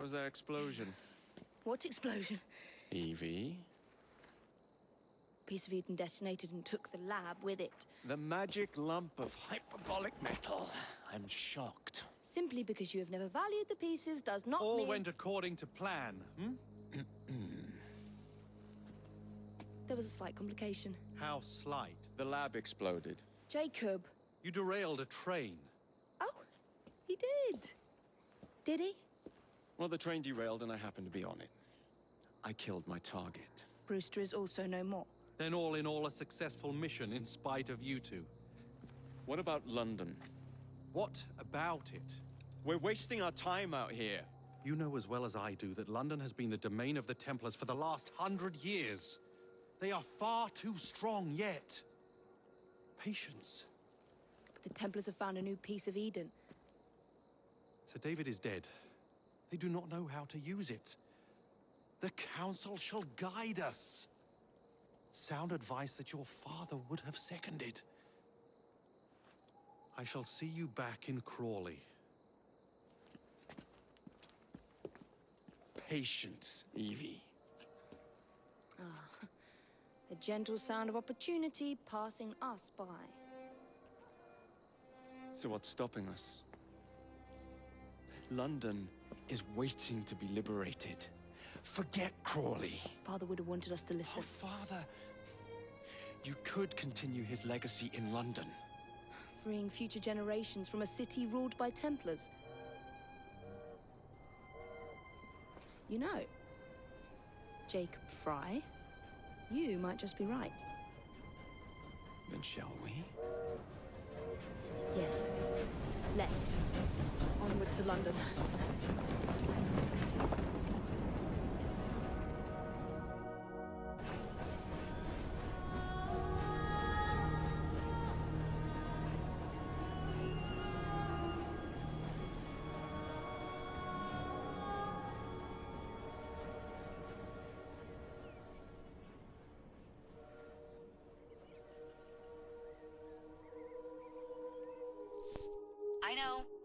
was that explosion? What explosion? Evie? Piece of Eden detonated and took the lab with it. The magic lump of hyperbolic metal. I'm shocked. Simply because you have never valued the pieces does not mean... All went according to plan, There was a slight complication. How slight? The lab exploded. Jacob. You derailed a train. Oh, he did. Did he? Well, the train derailed and I happened to be on it. I killed my target. Brewster is also no more. Then all in all a successful mission in spite of you two. What about London? What about it? We're wasting our time out here. You know as well as I do that London has been the domain of the Templars for the last 100 years. They are far too strong yet. Patience. The Templars have found a new piece of Eden. Sir David is dead. They do not know how to use it. The Council shall guide us. Sound advice that your father would have seconded. I shall see you back in Crawley. Patience, Evie. Ah, the gentle sound of opportunity passing us by. So what's stopping us? London is waiting to be liberated. Forget Crawley. Father would have wanted us to listen. Oh, Father. You could continue his legacy in London. Freeing future generations from a city ruled by Templars. You know, Jacob Frye, you might just be right. Then shall we? Yes. Let's. Onward to London.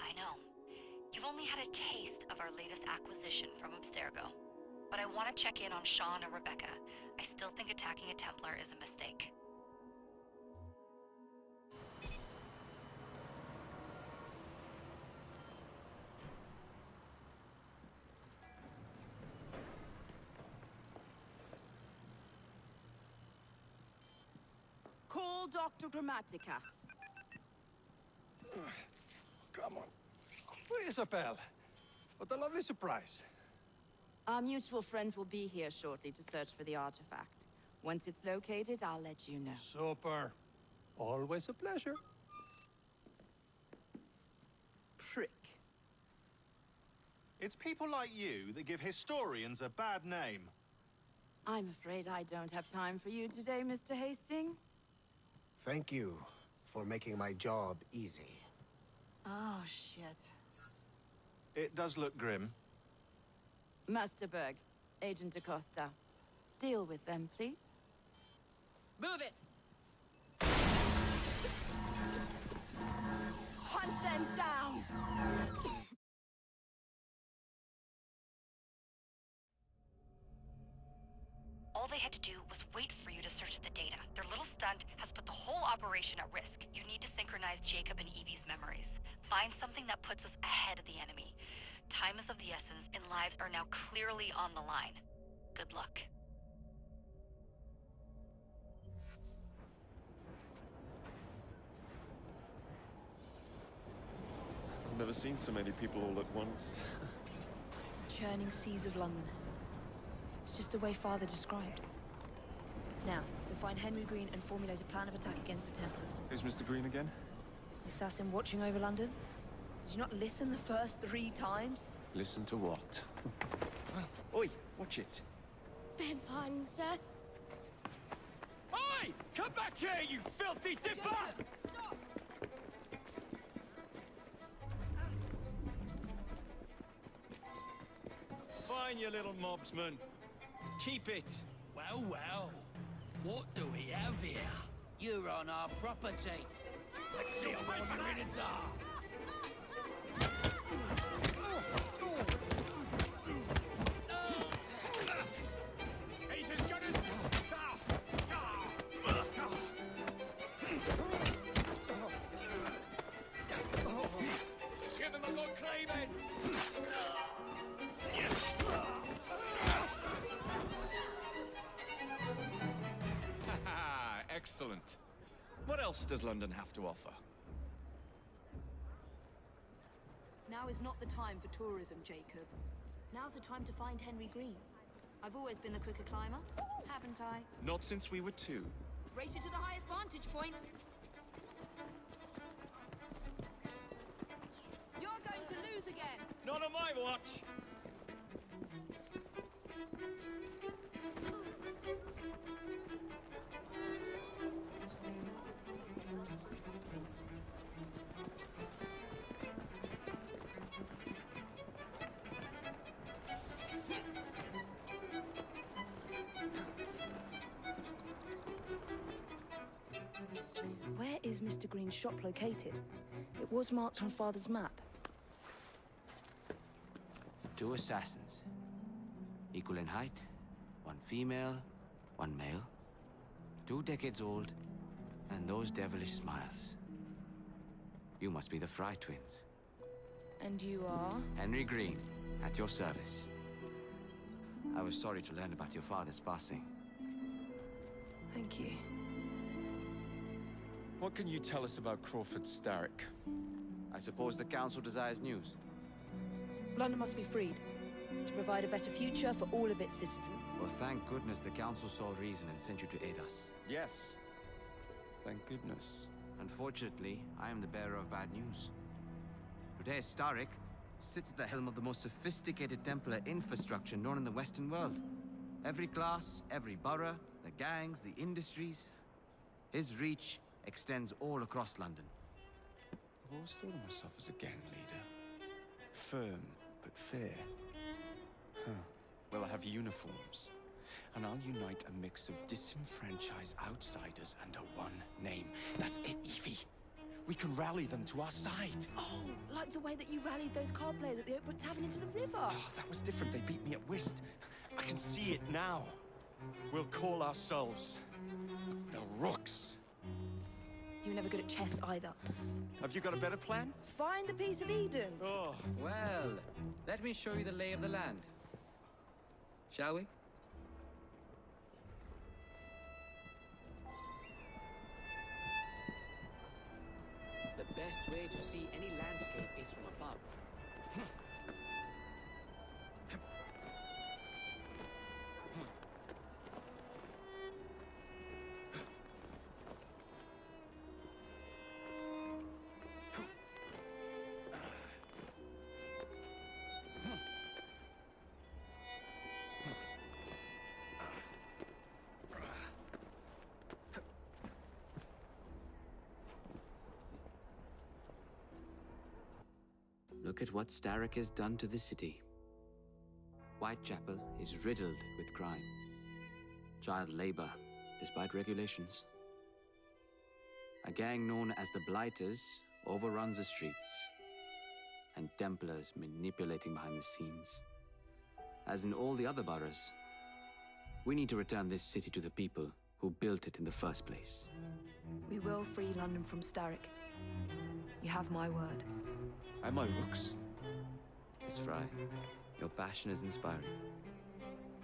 I know. You've only had a taste of our latest acquisition from Abstergo. But I want to check in on Sean and Rebecca. I still think attacking a Templar is a mistake. Call Dr. Grammatica. Come on. Isabel. What a lovely surprise. Our mutual friends will be here shortly to search for the artifact. Once it's located, I'll let you know. Super. Always a pleasure. Prick. It's people like you that give historians a bad name. I'm afraid I don't have time for you today, Mr. Hastings. Thank you for making my job easy. Oh, shit. It does look grim. Masterberg, Agent Acosta. Deal with them, please. Move it! Hunt them down! All they had to do was wait for you to search the data. Their little stunt has put the whole operation at risk. You need to synchronize Jacob and Evie's memories. Find something that puts us ahead of the enemy. Time is of the essence, and lives are now clearly on the line. Good luck. I've never seen so many people all at once. Churning seas of London. It's just the way Father described. Now, to find Henry Green and formulate a plan of attack against the Templars. Who's Mr. Green again? The assassin watching over London? Did you not listen the first 3 times? Listen to what? Oi, watch it. Beg pardon, sir. Oi! Come back here, you filthy dipper! Jacob, stop! Fine, you little mobsman. Keep it. Well, well. What do we have here? You're on our property. Let's see what your minutes are. claiming! Excellent. What else does London have to offer? Now is not the time for tourism, Jacob. Now's the time to find Henry Green. I've always been the quicker climber, haven't I? Not since we were 2. Race you to the highest vantage point. You're going to lose again. Not on my watch! Where is Mr. Green's shop located? It was marked on Father's map. 2 assassins. Equal in height. 1 female, 1 male. 2 decades old, and those devilish smiles. You must be the Frye twins. And you are? Henry Green, at your service. I was sorry to learn about your father's passing. Thank you. What can you tell us about Crawford Starrick? I suppose the council desires news. London must be freed, to provide a better future for all of its citizens. Well, thank goodness the council saw reason and sent you to aid us. Yes. Thank goodness. Unfortunately, I am the bearer of bad news. Today, Starrick sits at the helm of the most sophisticated Templar infrastructure known in the Western world. Every class, every borough, the gangs, the industries. His reach extends all across London. I've always thought of myself as a gang leader. Firm, but fair. Huh. Well, I have uniforms. And I'll unite a mix of disenfranchised outsiders under one name. That's it, Evie. We can rally them to our side. Oh, like the way that you rallied those card players at the Oakbrook Tavern into the river. Oh, that was different. They beat me at whist. I can see it now. We'll call ourselves the Rooks. You were never good at chess either. Have you got a better plan? Find the piece of Eden. Oh. Well, let me show you the lay of the land. Shall we? The best way to see any landscape is from above. Look at what Starrick has done to the city. Whitechapel is riddled with crime. Child labor, despite regulations. A gang known as the Blighters overruns the streets. And Templars manipulating behind the scenes. As in all the other boroughs, we need to return this city to the people who built it in the first place. We will free London from Starrick. You have my word. And my Rooks. Miss Frye, your passion is inspiring.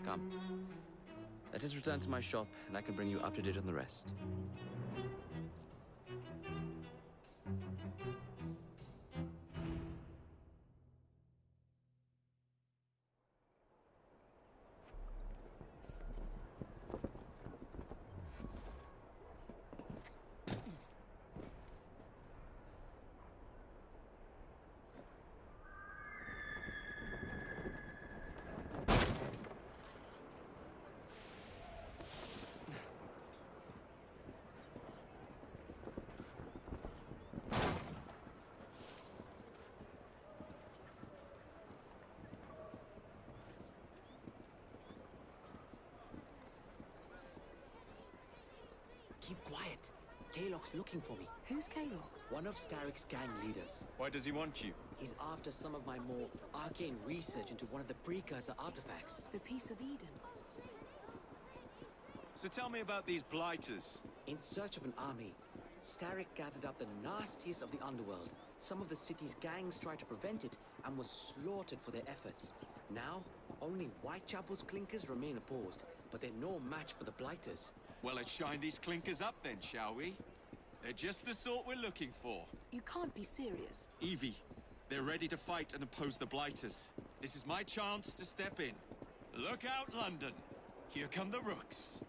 Come, let us return to my shop, and I can bring you up to date on the rest. Keep quiet. Kaylock's looking for me. Who's Kaylock? One of Starrick's gang leaders. Why does he want you? He's after some of my more arcane research into one of the precursor artifacts. The piece of Eden. So tell me about these Blighters. In search of an army, Starrick gathered up the nastiest of the underworld Some of the city's gangs tried to prevent it and were slaughtered for their efforts. Now, only Whitechapel's clinkers remain opposed, but they're no match for the Blighters. Well, let's shine these clinkers up then, shall we? They're just the sort we're looking for. You can't be serious. Evie, they're ready to fight and oppose the Blighters. This is my chance to step in. Look out, London. Here come the Rooks.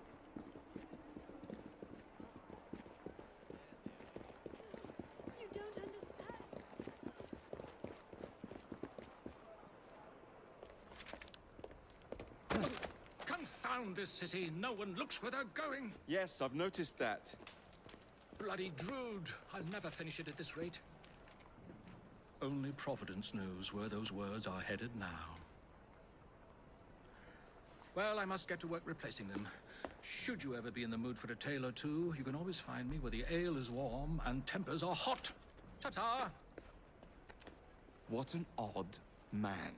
You don't understand. Confound this city. No one looks where they're going. Yes, I've noticed that. Bloody Drood. I'll never finish it at this rate. Only Providence knows where those words are headed now. Well, I must get to work replacing them. Should you ever be in the mood for a tale or two, you can always find me where the ale is warm and tempers are hot. Ta-ta! What an odd man.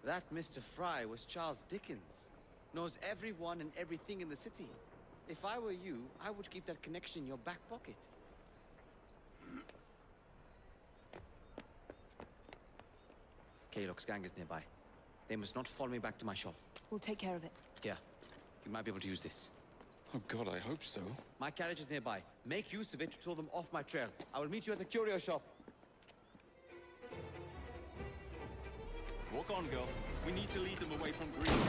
That Mr. Frye was Charles Dickens. Knows everyone and everything in the city. If I were you, I would keep that connection in your back pocket. Kaylock's gang is nearby. They must not follow me back to my shop. We'll take care of it. Yeah, you might be able to use this. Oh God, I hope so. My carriage is nearby. Make use of it to throw them off my trail. I will meet you at the curio shop. Walk on, girl. We need to lead them away from Green.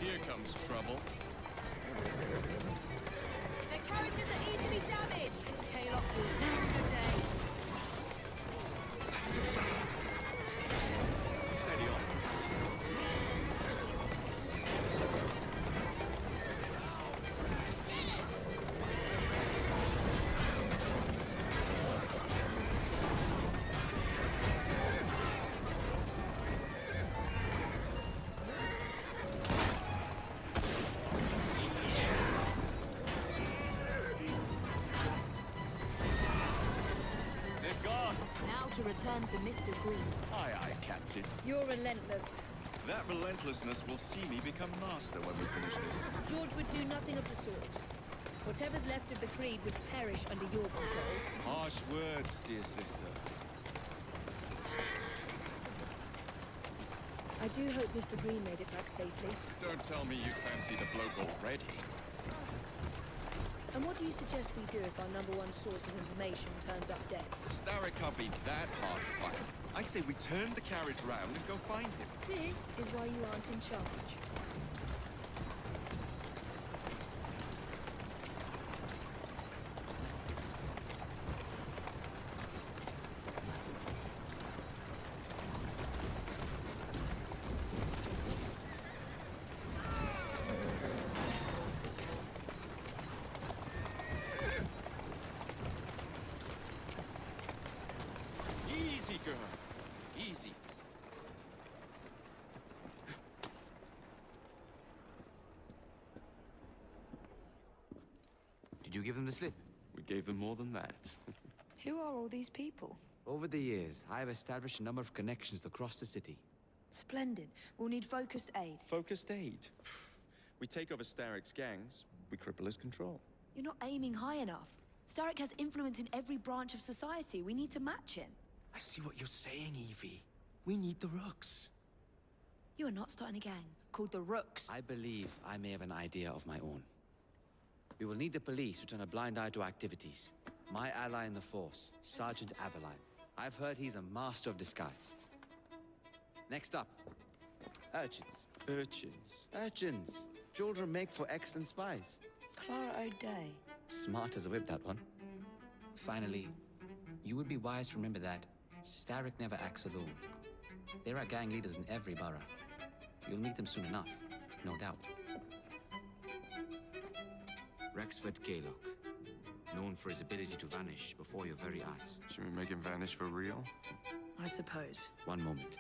Here comes trouble. Their carriages are easily damaged. Kaylock will rue the day. Steady on. To return to Mr. Green. Aye, aye, Captain. You're relentless. That relentlessness will see me become master when we finish this. George would do nothing of the sort. Whatever's left of the Creed would perish under your control. Harsh words, dear sister. I do hope Mr. Green made it back safely. Don't tell me you fancy the bloke already. And what do you suggest we do if our #1 source of information turns up dead? Starrick can't be that hard to find. I say we turn the carriage round and go find him. This is why you aren't in charge. Easy, girl. Easy. Did you give them the slip? We gave them more than that. Who are all these people? Over the years, I have established a number of connections across the city. Splendid. We'll need focused aid. Focused aid. We take over Starrick's gangs, we cripple his control. You're not aiming high enough. Starrick has influence in every branch of society. We need to match him. I see what you're saying, Evie. We need the Rooks. You are not starting a gang called the Rooks. I believe I may have an idea of my own. We will need the police to turn a blind eye to activities. My ally in the force, Sergeant Aberline. I've heard he's a master of disguise. Next up, urchins. Urchins? Urchins. Children make for excellent spies. Clara O'Day. Smart as a whip, that one. Finally, you would be wise to remember that Starrick never acts alone. There are gang leaders in every borough. You'll meet them soon enough, no doubt. Rexford Kaylock, known for his ability to vanish before your very eyes. Should we make him vanish for real? I suppose. One moment.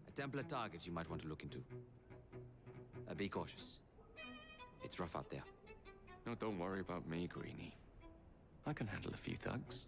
A Templar target you might want to look into. Be cautious. It's rough out there. No, don't worry about me, Greenie. I can handle a few thugs.